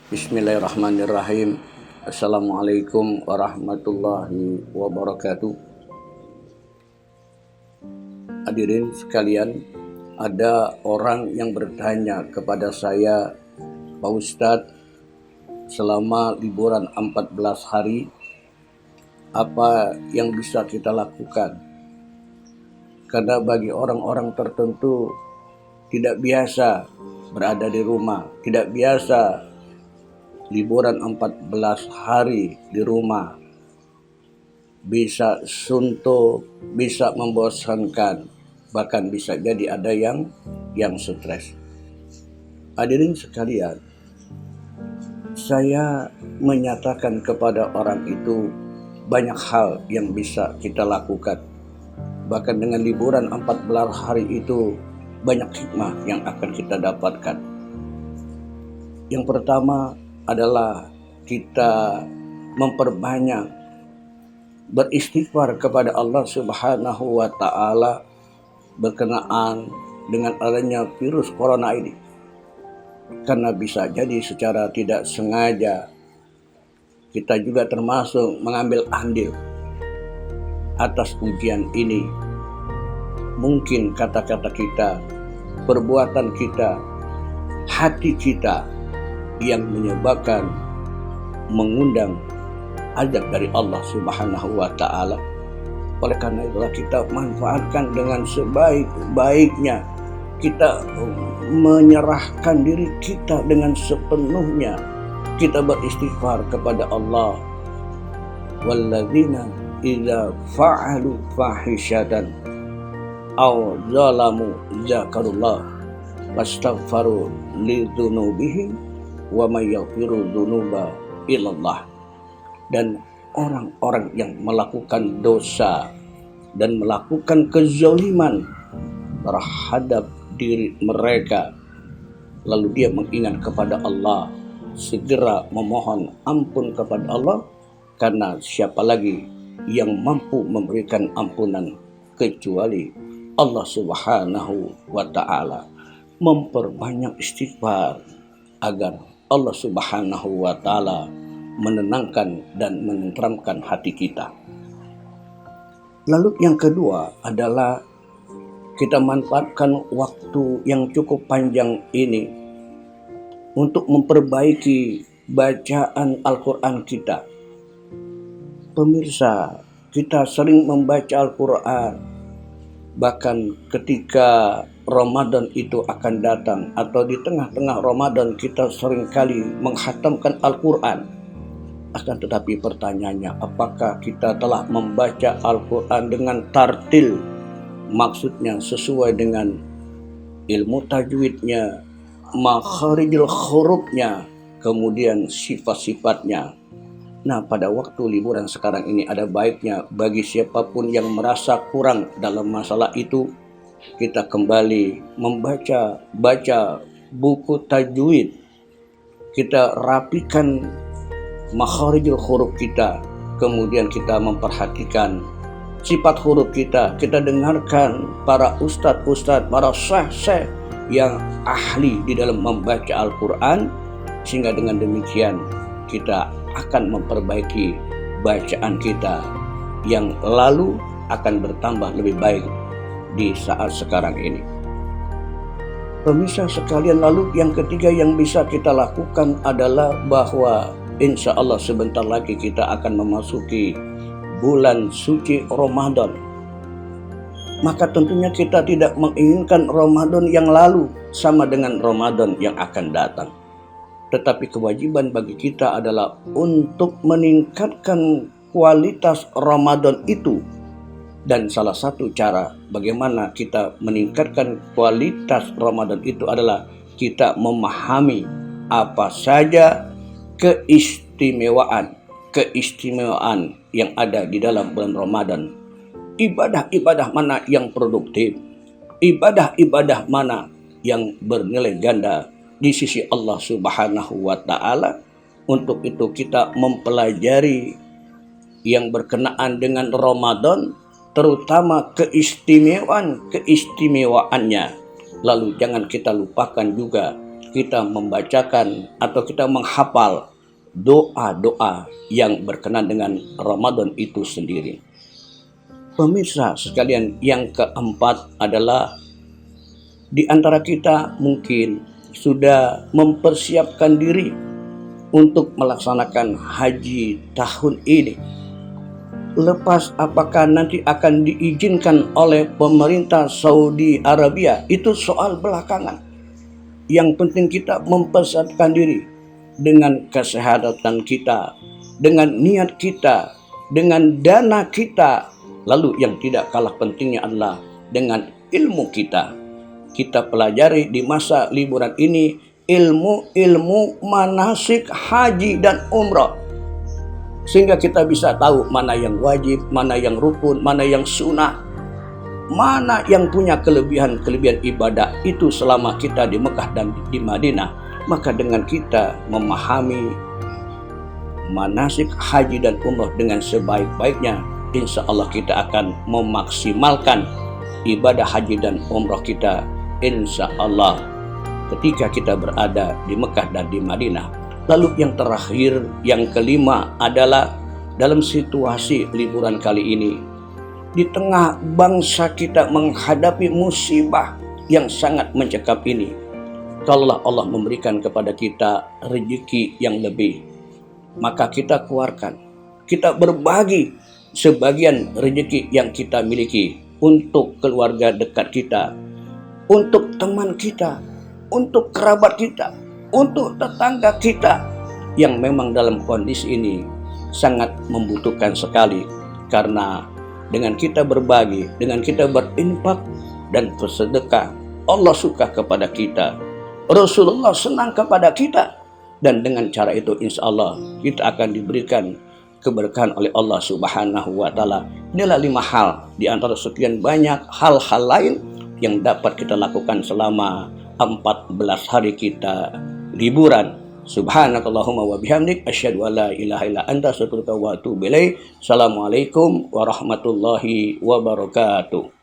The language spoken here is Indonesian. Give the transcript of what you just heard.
Bismillahirrahmanirrahim. Assalamualaikum warahmatullahi wabarakatuh. Hadirin sekalian, ada orang yang bertanya kepada saya, Pak Ustadz, selama liburan 14 hari, apa yang bisa kita lakukan? Karena bagi orang-orang tertentu tidak biasa berada di rumah, tidak biasa liburan 14 hari di rumah, bisa suntuk, bisa membosankan, bahkan bisa jadi ada yang stres. Hadirin sekalian, saya menyatakan kepada orang itu banyak hal yang bisa kita lakukan. Bahkan dengan liburan 14 hari itu banyak hikmah yang akan kita dapatkan. Yang pertama adalah kita memperbanyak beristighfar kepada Allah Subhanahu wa Ta'ala berkenaan dengan adanya virus corona ini. Karena bisa jadi secara tidak sengaja kita juga termasuk mengambil andil atas ujian ini. Mungkin kata-kata kita, perbuatan kita, hati kita yang menyebabkan mengundang azab dari Allah Subhanahu wa Ta'ala. Oleh karena itulah kita manfaatkan dengan sebaik-baiknya. Kita menyerahkan diri kita dengan sepenuhnya. Kita beristighfar kepada Allah. Walladzina idza fa'alu fahishatan aw zalamu zakarullah fastaghfaru lidzunubihim wa may yaghfiru dzunuba illallah. Dan orang-orang yang melakukan dosa dan melakukan kezaliman terhadap diri mereka, lalu dia mengingat kepada Allah, segera memohon ampun kepada Allah, karena siapa lagi yang mampu memberikan ampunan kecuali Allah Subhanahu wa Ta'ala. Memperbanyak istighfar agar Allah Subhanahu wa Ta'ala menenangkan dan menenteramkan hati kita. Lalu yang kedua adalah kita manfaatkan waktu yang cukup panjang ini untuk memperbaiki bacaan Al-Quran kita. Pemirsa, kita sering membaca Al-Quran, bahkan ketika Ramadan itu akan datang atau di tengah-tengah Ramadan kita seringkali menghatamkan Al-Quran. Akan tetapi pertanyaannya, apakah kita telah membaca Al-Quran dengan tartil? Maksudnya sesuai dengan ilmu tajwidnya, makharijul hurufnya, kemudian sifat-sifatnya. Nah, pada waktu liburan sekarang ini ada baiknya bagi siapapun yang merasa kurang dalam masalah itu, kita kembali membaca buku tajwid. Kita rapikan makharijul huruf kita, kemudian kita memperhatikan sifat huruf kita. Kita dengarkan para ustadz, para syekh yang ahli di dalam membaca Al-Quran, sehingga dengan demikian kita akan memperbaiki bacaan kita yang lalu akan bertambah lebih baik di saat sekarang ini. Pemirsa sekalian, lalu yang ketiga yang bisa kita lakukan adalah bahwa insya Allah sebentar lagi kita akan memasuki bulan suci Ramadan. Maka tentunya kita tidak menginginkan Ramadan yang lalu sama dengan Ramadan yang akan datang. Tetapi kewajiban bagi kita adalah untuk meningkatkan kualitas Ramadan itu. Dan salah satu cara bagaimana kita meningkatkan kualitas Ramadan itu adalah kita memahami apa saja keistimewaan yang ada di dalam bulan Ramadan. Ibadah-ibadah mana yang produktif, ibadah-ibadah mana yang bernilai ganda di sisi Allah Subhanahu wa Ta'ala. Untuk itu kita mempelajari yang berkenaan dengan Ramadan, terutama keistimewaannya. Lalu jangan kita lupakan juga kita membacakan atau kita menghafal doa-doa yang berkenan dengan Ramadan itu sendiri. Pemirsa sekalian, yang keempat adalah di antara kita mungkin sudah mempersiapkan diri untuk melaksanakan haji tahun ini. Lepas apakah nanti akan diizinkan oleh pemerintah Saudi Arabia, itu soal belakangan. Yang penting kita mempersiapkan diri dengan kesehatan kita, dengan niat kita, dengan dana kita. Lalu yang tidak kalah pentingnya adalah dengan ilmu kita. Kita pelajari di masa liburan ini ilmu manasik haji dan umrah. Sehingga kita bisa tahu mana yang wajib, mana yang rukun, mana yang sunnah, mana yang punya kelebihan ibadah itu selama kita di Mekah dan di Madinah. Maka dengan kita memahami manasik haji dan umrah dengan sebaik-baiknya, insya Allah kita akan memaksimalkan ibadah haji dan umrah kita, insya Allah, ketika kita berada di Mekah dan di Madinah. Lalu yang terakhir, yang kelima adalah dalam situasi liburan kali ini, di tengah bangsa kita menghadapi musibah yang sangat mencekam ini, kalaulah Allah memberikan kepada kita rezeki yang lebih, maka kita keluarkan, kita berbagi sebagian rezeki yang kita miliki untuk keluarga dekat kita, untuk teman kita, untuk kerabat kita, untuk tetangga kita yang memang dalam kondisi ini sangat membutuhkan sekali. Karena dengan kita berbagi, dengan kita berinfak dan bersedekah, Allah suka kepada kita, Rasulullah senang kepada kita, dan dengan cara itu insya Allah kita akan diberikan keberkahan oleh Allah Subhanahu wa Ta'ala. Inilah 5 hal di antara sekian banyak hal-hal lain yang dapat kita lakukan selama 14 hari kita liburan. Subhanakallahumma wa bihamdik, asyhadu an la ilaha illa anta, astaghfiruka wa atubu ilaik. Assalamualaikum warahmatullahi wabarakatuh.